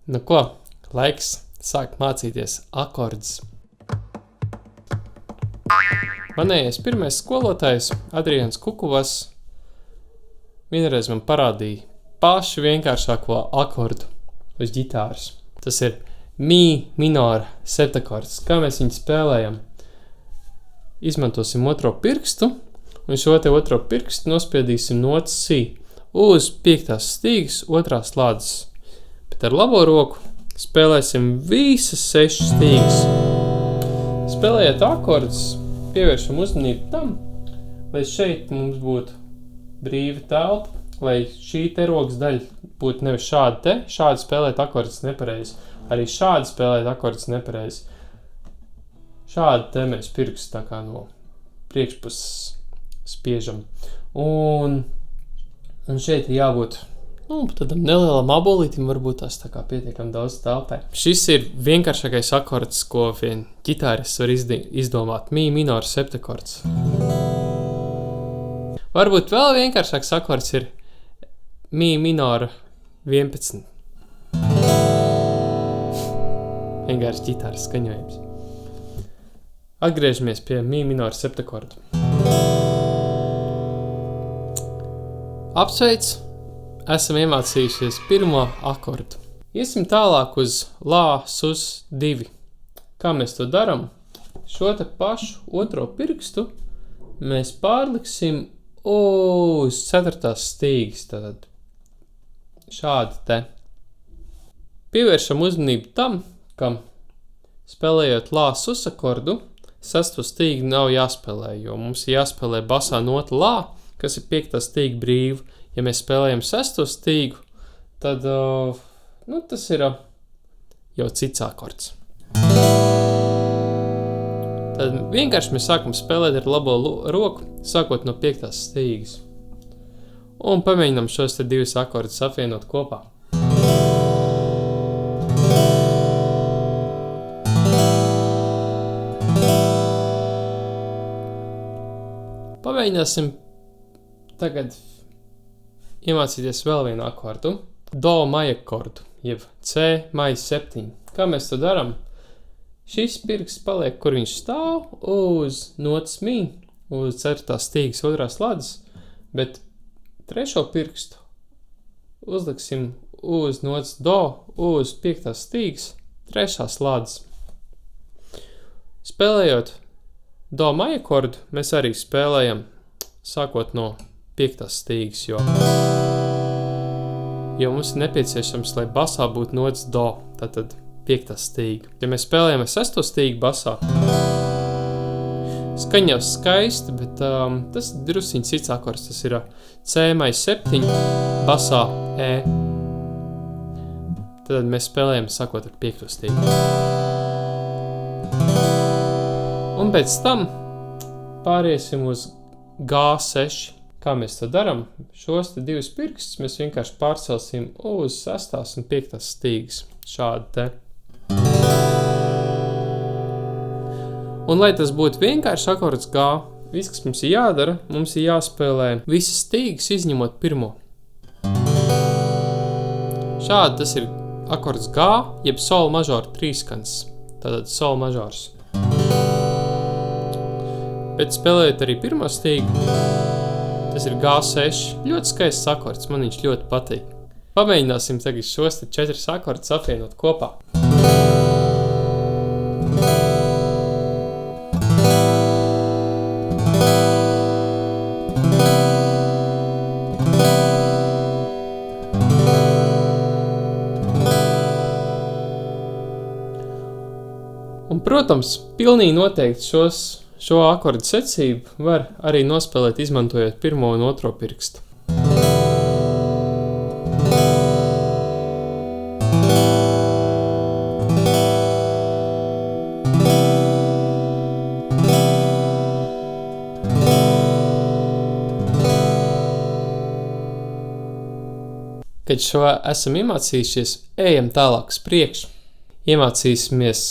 Nu ko, laiks sākt mācīties akordus. Manējais pirmais skolotājs, Adrians Kukuvas, vienreiz man parādīja pašu vienkāršāko akordu uz ģitāras. Tas ir mi minora septakords. Kā mēs viņu spēlējam? Izmantosim otro pirkstu, un šo te otro pirkstu nospiedīsim nots si uz 5. stīgas 2. slādes. Bet ar labo roku spēlēsim visas 6 stīgas. Spēlējot akordus, pievēršam uzmanību tam, lai šeit mums būtu brīva telpa, lai šī te rokas daļa būtu nevis šāda te, šādi spēlēt akordus nepareizi, arī šādi spēlēt akordus nepareizi. Šādi te mēs pirkstu tā kā no priekšpuses spiežam. Un šeit ir jābūt tādam nelielam abolītim, varbūt tās tā kā pietiekam daudz telpai. Šis ir vienkāršākais akords, ko vien ģitārists var izdomāt. Mi minora septakords. Varbūt vēl vienkāršāks akords ir mi minora 11. Vienkārši ģitāras skaņojums. Atgriežamies pie mi minora septakordu. Apsveic! Esam iemācījušies pirmo akordu. Iesim tālāk uz lā, sus, 2. Kā mēs to daram? Šo te pašu otro pirkstu mēs pārliksim uz 4. stīgas. Tātad šādi te. Pievēršam uzmanību tam, ka spēlējot lā, sus akordu, 6. stīgu nav jāspēlē, jo mums jāspēlē basā nota lā, kas ir 5. stīga brīva. Ja mēs spēlējam 6. stīgu, tad tas ir jau cits akords. Tad vienkārši mēs sākam spēlēt ar labo roku, sākot no 5. stīgas. Un pamēģinām šos te 2 akordus apvienot kopā. Pamēģināsim tagad iemācīties vēl vienu akordu. Do maja akordu, jeb C maja 7. Kā mēs to daram? Šis pirksts paliek, kur viņš stāv, uz notas mi, uz 4. stīgas 2. slādes, bet 3. pirkstu uzliksim uz notas do, uz 5. stīgas 3. slādes. Spēlējot do maja akordu, mēs arī spēlējam sākot no 5. stīgas, jo mums ir nepieciešams, lai basā būtu nots do, tātad 5. stīga. Ja mēs spēlējam ar 6. stīgu basā, skaņā skaisti, bet tas ir drusciņ cits akords, tas ir C maja 7, basā E. Tad mēs spēlējam sākot ar 5. stīgu. Un pēc tam pāriesim uz G6. Kā mēs to daram? Šos te 2 pirkstus mēs vienkārši pārcelsim uz 6. un 5. stīgas. Šādi te. Un lai tas būtu vienkārši akords G, viss, kas mums ir jādara, mums ir jāspēlē visas stīgas izņemot pirmo. Šādi tas ir akords G, jeb sol mažora trīskans. Tātad sol mažors. Bet spēlējot arī pirmo stīgu, tas ir G6. Ļoti skaists akords, man viņš ļoti patīk. Pamēģināsim tagad šos 4 akordus apvienot kopā. Un, protams, pilnīgi noteikti šo akordu secību var arī nospēlēt, izmantojot 1. un 2. pirkstu. Kad šo esam iemācījušies, ejam tālāk uz priekšu. Iemācīsimies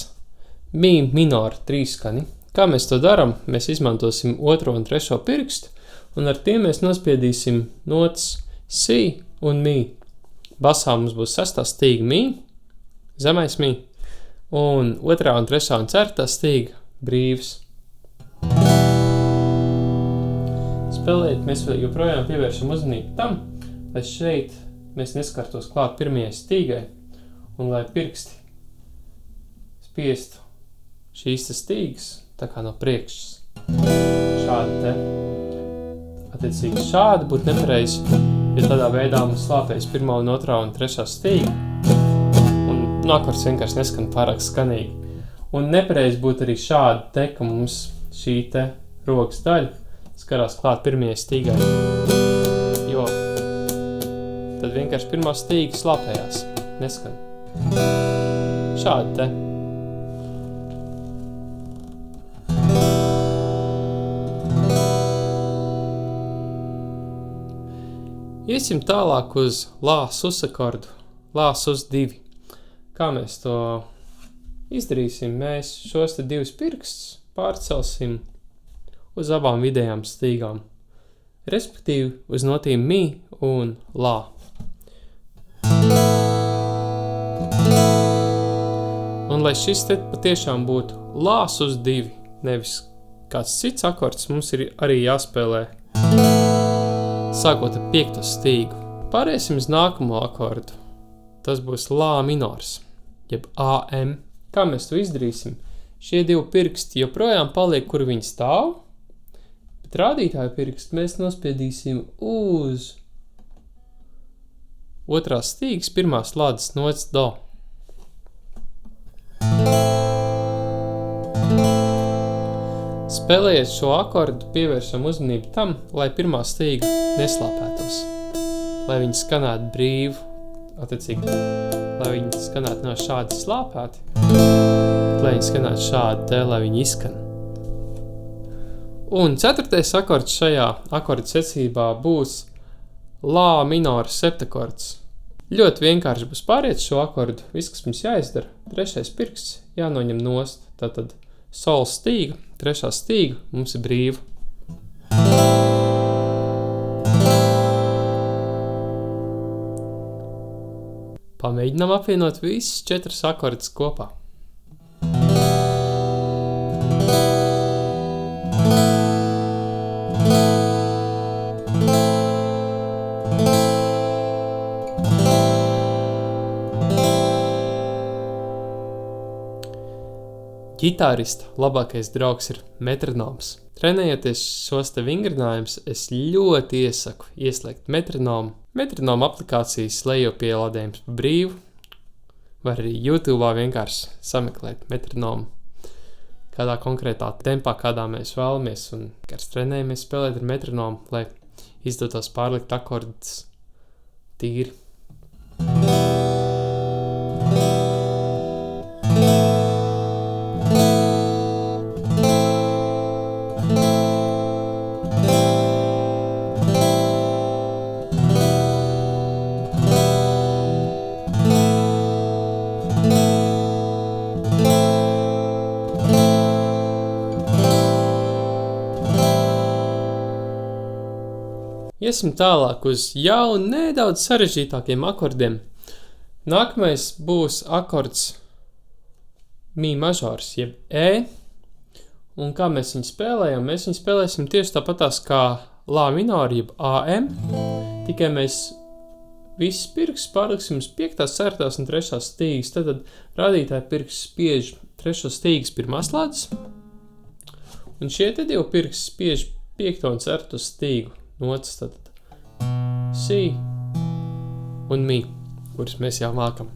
mi minora trīskani. Kā mēs to daram? Mēs izmantosim 2. un 3. pirkstu, un ar tiem mēs nospiedīsim notas si un mi. Basā mums būs 6. stīga mi, zemais mī, un 2. un 3. un 4. stīga brīvs. Spēlējot, mēs joprojām pievēršam uzmanību tam, lai šeit mēs neskartos klāt pirmajai stīgai un lai pirksti spiestu šīs stīgas tā kā no priekšas. Šādi te. Attiecīgi šādi būtu nepareizi, jo tādā veidā mums slāpējas 1. un 2. un 3. stīga un akords vienkārši neskan pārāk skanīgi. Un nepareizi būtu arī šādi te, ka mums šī te rokas daļa skarās klāt pirmajai stīgai, jo tad vienkārši 1. stīga slāpējās, neskan. Šādi te. Iesim tālāk uz lā susakordu, lā sus 2. Kā mēs to izdarīsim? Mēs šos te 2 pirkstus pārcelsim uz abām vidējām stīgām, respektīvi uz notīm mī un lā. Un lai šis te patiešām būtu lā sus 2, nevis kāds cits akords, mums ir arī jāspēlē sākot ar 5. stīgu. Pāriesim uz nākamo akordu. Tas būs lā minors, jeb AM. Kā mēs to izdarīsim? Šie 2 pirksti joprojām paliek, kur viņi stāv, bet rādītāju pirkstu mēs nospiedīsim uz 2. stīgas 1. slādes nots do. Spēlējot šo akordu, pievēršam uzmanību tam, lai 1. stīga neslāpētos, lai viņi skanētu brīvu, attiecīgi, lai viņi skanētu no šādi slāpēti, lai viņi skanētu šādi te, lai viņi izskan. Un 4. akords šajā akordu secībā būs lā minora septakords. Ļoti vienkārši būs pāriet šo akordu, viss, kas mums jāizdara. 3. pirksts jānoņem nost, tātad sol stīga, 3. stīga mums ir brīva. Pamēģinām apvienot visus 4 akordus kopā. Ģitārista labākais draugs ir metronoms. Trenējoties šos te vingrinājumus, es ļoti iesaku ieslēgt metronomu. Metronoma aplikācijas lejopielādējums pa brīvu, var arī YouTube'ā vienkārši sameklēt metronomu kādā konkrētā tempā, kādā mēs vēlamies, un kāds trenējamies spēlēt ar metronomu, lai izdotos pārlikt akordus tīri. Iesim tālāk uz jau nedaudz sarežģītākiem akordiem. Nākamais būs akords mī mažors, jeb E. Un kā mēs viņu spēlējam? Mēs viņu spēlēsim tieši tāpatās kā lā minori, jeb AM. Tikai mēs visus pirkstus pārliksim uz 5., 4. un 3. stīgas. Tad rādītāji pirksts spiež 3. stīgas 1. slādes. Un šie te 2 pirksti spiež 5. un 4. stīgu notas, tad si un mi, kuras mēs jau mākam.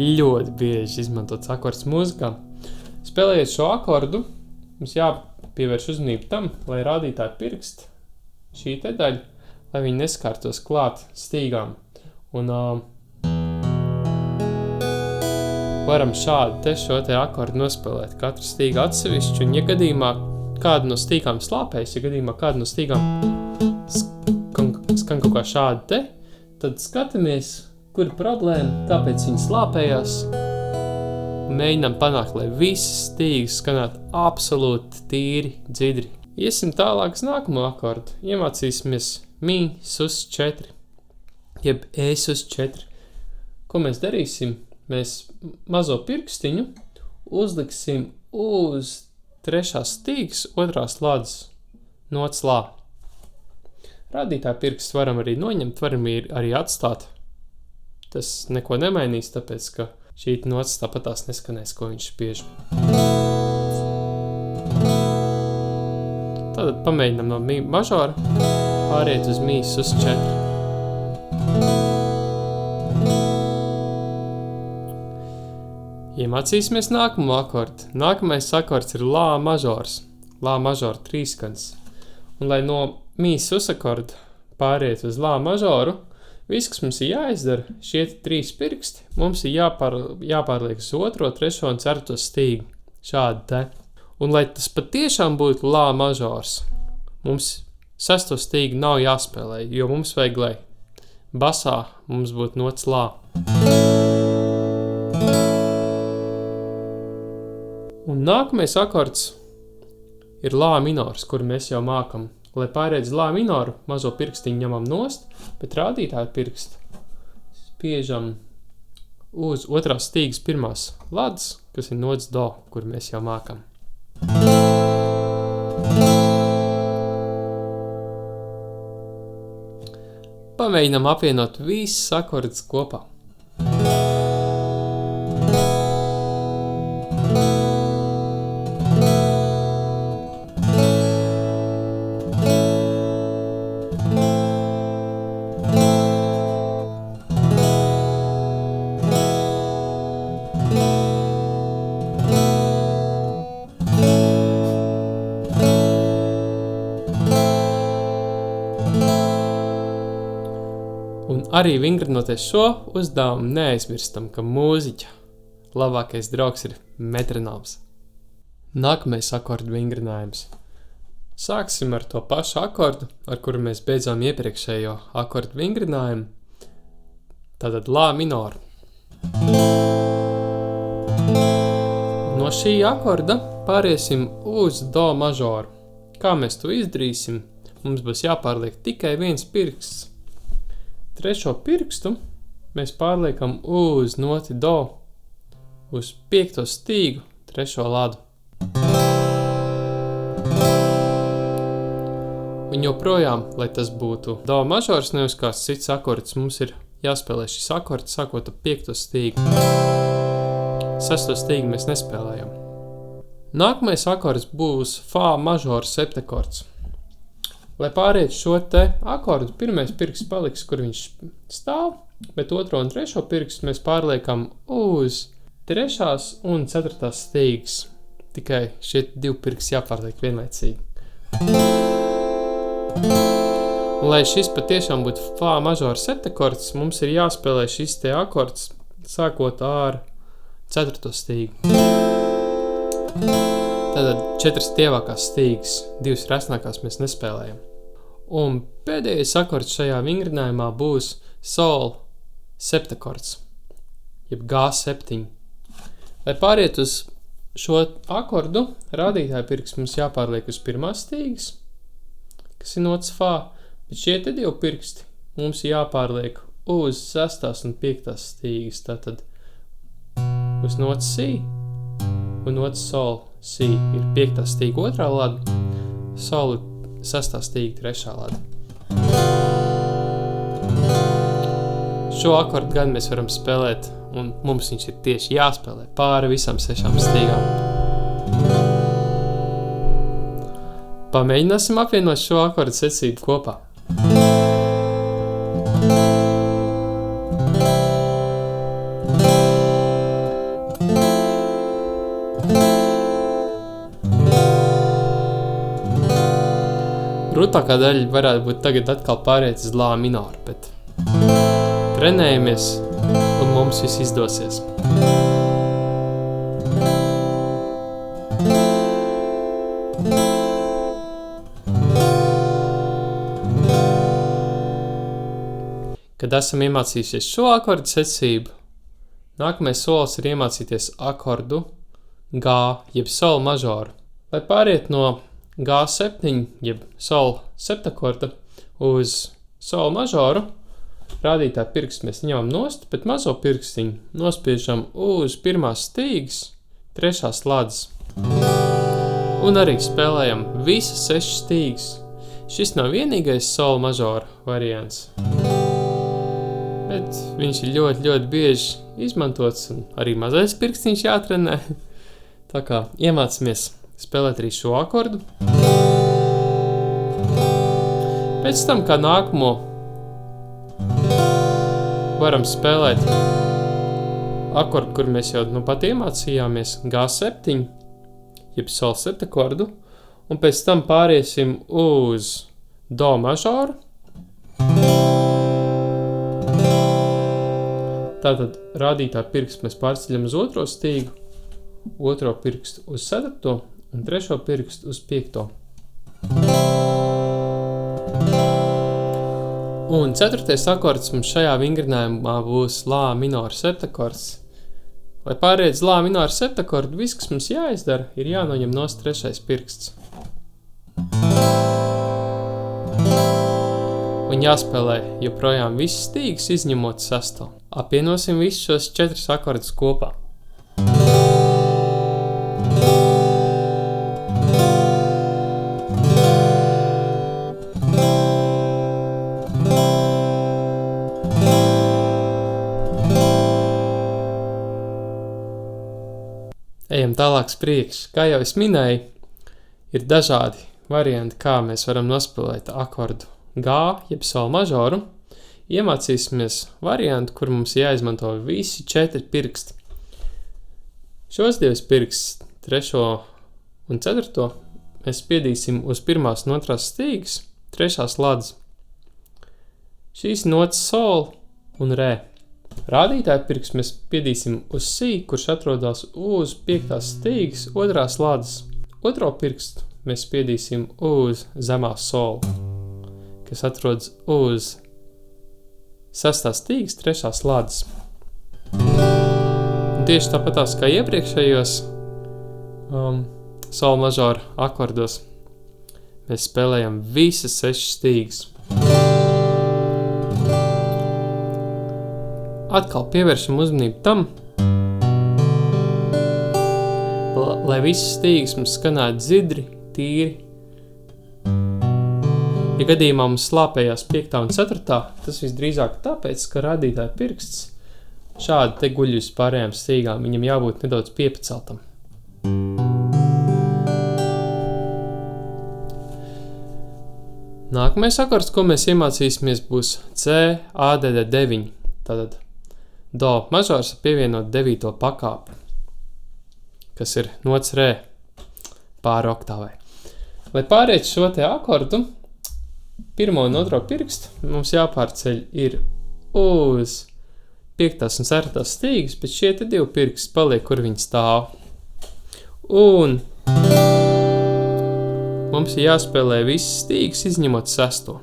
Ļoti bieži izmantots akords mūzikā. Spēlējot šo akordu, mums jāpievērš uzmanību tam, lai rādītāji pirksti šī te daļa, lai viņi neskārtos klāt stīgām. Un varam šādi te šo te akordu nospēlēt katru stīgu atsevišķi, un ja gadījumā kāda no stīgām slāpējas, ja gadījumā kāda no stīgām skan kaut kā šādi te, tad skatāmies, kur ir problēma, kāpēc viņi slāpējās, un mēģinām panākt, lai visas stīgas skanētu absolūti tīri, dzidri. Iesim tālāk uz nākamo akordu, iemācīsimies mī sus 4. jeb E sus 4. Ko mēs darīsim? Mēs mazo pirkstiņu uzliksim uz 3. stīgas 2. slādes nots lā. Rādītāju pirkstu varam arī noņemt, varam arī atstāt. Tas neko nemainīs, tāpēc, ka šī nots tāpatās neskanēs, ko viņš spiež. Tātad pamēģinām no mi mažora pāriet uz mi sus 4. Iemācīsimies nākamo akordu. Nākamais akords ir lā mažors. Lā mažora trīskans. Un lai no mi sus akorda pāriet uz lā mažoru, viss, kas mums ir jāizdara, šie 3 pirksti, mums ir jāpārliek uz 2., 3. un 4. stīgu. Šādi te. Un lai tas patiešām būtu lā mažors, mums 6. stīgu nav jāspēlē, jo mums vajag, lai basā mums būtu nots lā. Un nākamais akords ir lā minors, kuru mēs jau mākam. Lai pāriet uz lā minoru, mazo pirkstiņu ņemam nost, bet rādītāju pirkstu spiežam uz 2. stīgas 1. ladas, kas ir nots do, kur mēs jau mākam. Pamēģinam apvienot visas akordus kopā. Un arī vingrinoties šo uzdevumu neaizmirstam, ka mūziķa labākais draugs ir metronoms. Nākamais akordu vingrinājums. Sāksim ar to pašu akordu, ar kuru mēs beidzām iepriekšējo akordu vingrinājumu. Tātad lā minoru. No šī akorda pāriesim uz do mažoru. Kā mēs to izdarīsim? Mums būs jāpārliek tikai viens pirksts. 3. pirkstu mēs pārliekam uz noti do, uz 5. stīgu 3. ladu. Un joprojām, lai tas būtu do mažors, nevis kāds cits akords, mums ir jāspēlē šis akords sākot ar 5. stīgu. 6. stīgu mēs nespēlējam. Nākamais akords būs fā mažora septakords. Lai pāriet šo te akordu, pirmais pirksts paliks, kur viņš stāv, bet 2. un 3. pirkstu mēs pārliekam uz 3. un 4. stīgas. Tikai šie 2 pirksti jāpārliek vienlaicīgi. Un lai šis patiešām būtu fā mažora septakords, mums ir jāspēlē šis te akords sākot ar 4. stīgu. Tātad 4 tievākās stīgas, 2 resnākās mēs nespēlējam. Un pēdējais akords šajā vingrinājumā būs sol septakords, jeb G7. Lai pāriet uz šo akordu, rādītāju pirksts mums jāpārliek uz 1. stīgas, kas ir nots fā, bet šie te 2 pirksti mums jāpārliek uz 6. un 5. stīgas, tātad uz nots si un nots sol. Si ir 5. stīga 2. lada, sol ir 6. stīga 3. lada. Šo akordu gan mēs varam spēlēt, un mums viņš ir tieši jāspēlē pāri visam 6 stīgām. Pamēģināsim apvienot šo akordu secību kopā. Grūtākā daļa varētu būt tagad atkal pāriet uz lā minoru, bet trenējamies un mums viss izdosies. Kad esam iemācījušies šo akordu secību, nākamais solis ir iemācīties akordu G, jeb sol mažoru. Lai pāriet no G7, jeb sol septakorda uz sol mažoru, rādītāju pirkstu mēs ņemam nost, bet mazo pirkstiņu nospiežam uz pirmās stīgas, trešās lādes. Un arī spēlējam visas 6 stīgas. Šis nav vienīgais sol mažora variants, bet viņš ir ļoti, ļoti bieži izmantots un arī mazais pirkstiņš jātrenē. Tā kā iemācamies spēlēt arī šo akordu. Pēc tam, kā nākamo, varam spēlēt akordu, kur mēs jau pat iemācījāmies, G7, jeb sol septakordu, un pēc tam pāriesim uz do mažoru. Tātad rādītāju pirkstu mēs pārceļam uz otro stīgu, otro pirkstu uz 4. un trešo pirkstu uz 5. Un 4. akords mums šajā vingrinājumā būs lā minora septakords. Lai pāriet uz lā minora septakordu, viss, kas mums jāizdara, ir jānoņem nost 3. pirksts. Un jāspēlē joprojām visas stīgas, izņemot 6. Apvienosim visus šos 4 akordus kopā. Ejam tālāk priekš. Kā jau es minēju, ir dažādi varianti, kā mēs varam nospēlēt akordu G, jeb sol mažoru. Iemācīsimies variantu, kur mums jāizmanto visi 4 pirksti. Šos 2 pirkstus, 3. un 4. mēs spiedīsim uz 1. un 2. stīgas, 3. lādes. Šīs nots sol un re. Rādītāju pirkstu mēs spiedīsim uz si, kurš atrodas uz 5. stīgas, 2. lādes. Otro pirkstu mēs spiedīsim uz zemā sol, kas atrodas uz 6. stīgas, 3. lādes. Un tieši tāpatās kā iepriekšējos sol mažora akordos, mēs spēlējam visas 6 stīgas. Atkal pievēršam uzmanību tam, lai visas stīgas mums skanētu dzidri, tīri. Ja gadījumā mums slāpējās 5. un 4. tas visdrīzāk tāpēc, ka rādītāja pirksts šādi te guļ uz pārējām stīgām, viņam jābūt nedaudz piepaceltam. Nākamais akords, ko mēs iemācīsimies, būs C, ADD 9. Tātad do mažors pievienot 9. pakāpi, kas ir nots re pāri oktāvai. Lai pāriet šo te akordu, 1. un 2. pirkstu mums jāpārceļ ir uz 5. un 4. stīgas, bet šie te 2 pirksti paliek, kur viņi stāv. Un mums ir jāspēlē visas stīgas, izņemot 6.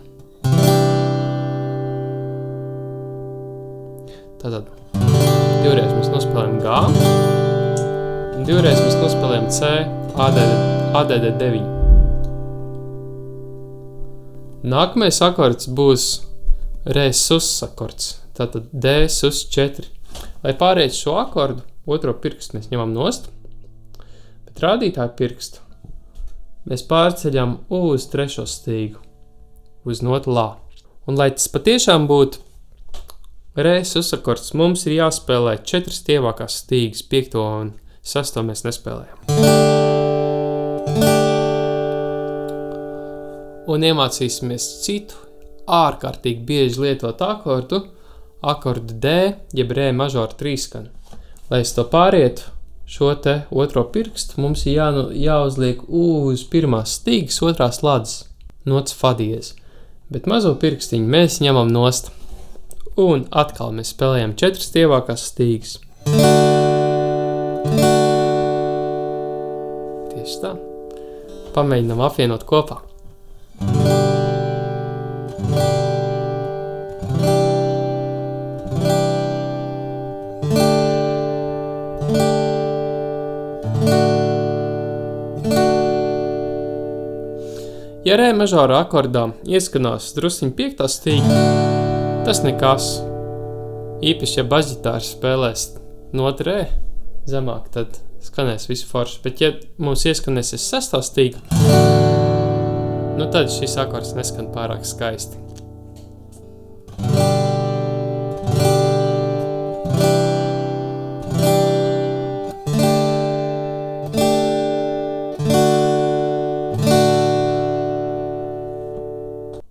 Tātad 2 mēs nospēlējam G, un 2 mēs nospēlējam C, ADD 9. Nākamais akords būs re sus akords, tātad D sus 4. Lai pāriet šo akordu, otro pirkstu mēs ņemam nost, bet rādītāju pirkstu mēs pārceļam uz 3. stīgu, uz notu lā. Un lai tas patiešām būtu re sus akords, mums ir jāspēlē 4 stievākās stīgas, 5. un 6. mēs nespēlējam. Un iemācīsimies citu ārkārtīgi bieži lietot akordu D, jeb re mažoru trīskanu. Lai es to pārietu, šo te otro pirkstu mums ir jāuzliek uz 1. stīgas, 2. lādes, nots fa diez. Bet mazo pirkstiņu mēs ņemam nost. Un atkal mēs spēlējam 4 stievākās stīgas. Tieši tā. Pamēģinām apvienot kopā. Ja re mažora akordā ieskanās drusciņ 5. stīga, tas nekas. Īpaši, ja basģitārs spēlēs notu rē zemāk, tad skanēs visu forši. Bet ja mums ieskanēsies 6. stīga, tad šis akords neskan pārāk skaisti.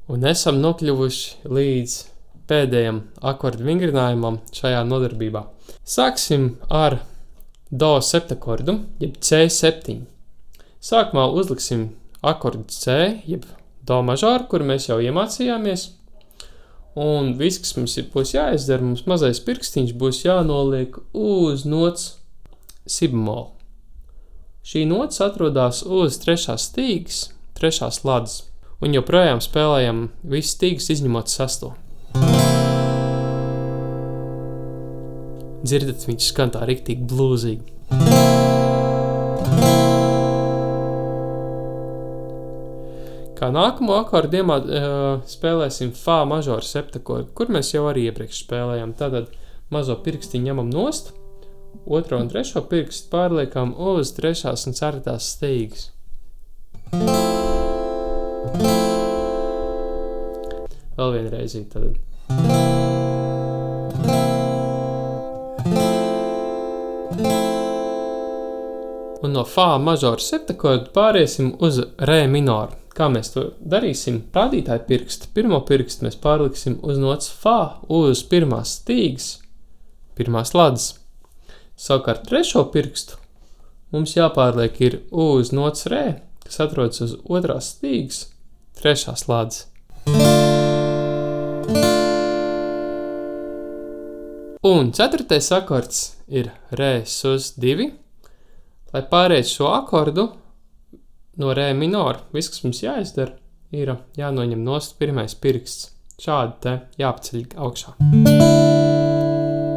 Un esam nokļuvuši līdz pēdējam akordu vingrinājumam šajā nodarbībā. Sāksim ar do septakordu, jeb C7. Sākumā uzliksim akordu C, jeb do mažoru, kuru mēs jau iemācījāmies. Un viss, kas mums būs jāizdara, mums mazais pirkstiņš būs jānoliek uz nots si bemolu. Šī nots atrodās uz 3. stīgas, 3. ladas. Un joprojām spēlējam visu stīgas izņemot 6. Dzirdat, viņš skan tā riktīgi blūzīgi. Kā nākamo akordu spēlēsim fā mažoru septakordu, kur mēs jau arī iepriekš spēlējām. Tātad mazo pirkstiņu ņemam nost, 2. un 3. pirkstu pārliekam uz 3. un 4. stīgas. Vēl vienreizīt tad. Un no fā mažoru septakordu pāriesim uz rē minoru. Kā mēs to darīsim? Rādītāju pirkstu. Pirmo pirkstu mēs pārliksim uz nots fā uz 1. stīgas, 1. ladas. Savukārt 3. pirkstu mums jāpārliek ir uz nots rē, kas atrodas uz 2. stīgas, 3. ladas. Un 4. akords ir rē sus 2. Lai pāriet šo akordu no rē minoru, viss, kas mums jāizdara, ir jānoņem nost 1. pirksts. Šādi te jāpaceļ augšā.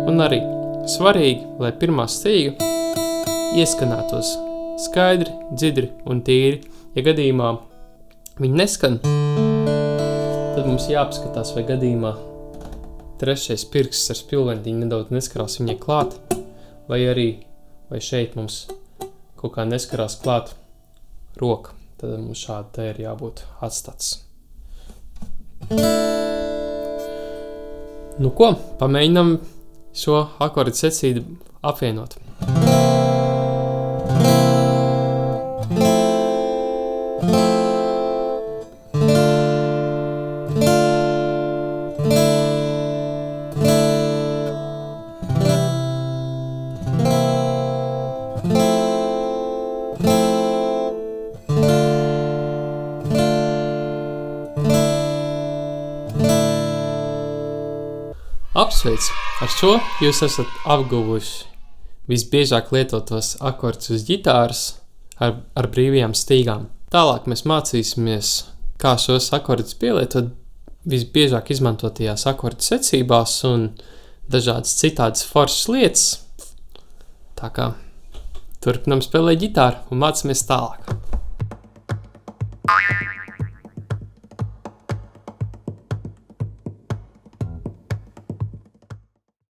Un arī svarīgi, lai 1. stīga ieskanētos skaidri, dzidri un tīri. Ja gadījumā viņi neskan, tad mums jāapskatās, vai gadījumā 3. pirksts ar spilventiņu nedaudz neskarās viņai klāt, vai šeit mums kaut kā neskarās klāt roka. Tad mums šādi te ir jābūt atstats. Nu ko, pamēģinam šo akordu secību apvienot. Apsveic! Ar šo jūs esat apguvuši visbiežāk lietotos akordus uz ģitāras ar brīvajām stīgām. Tālāk mēs mācīsimies, kā šos akordus pielietot visbiežāk izmantotajās akordu secībās un dažādas citādas foršas lietas. Tā kā turpinam spēlēt ģitāru un mācāmies tālāk.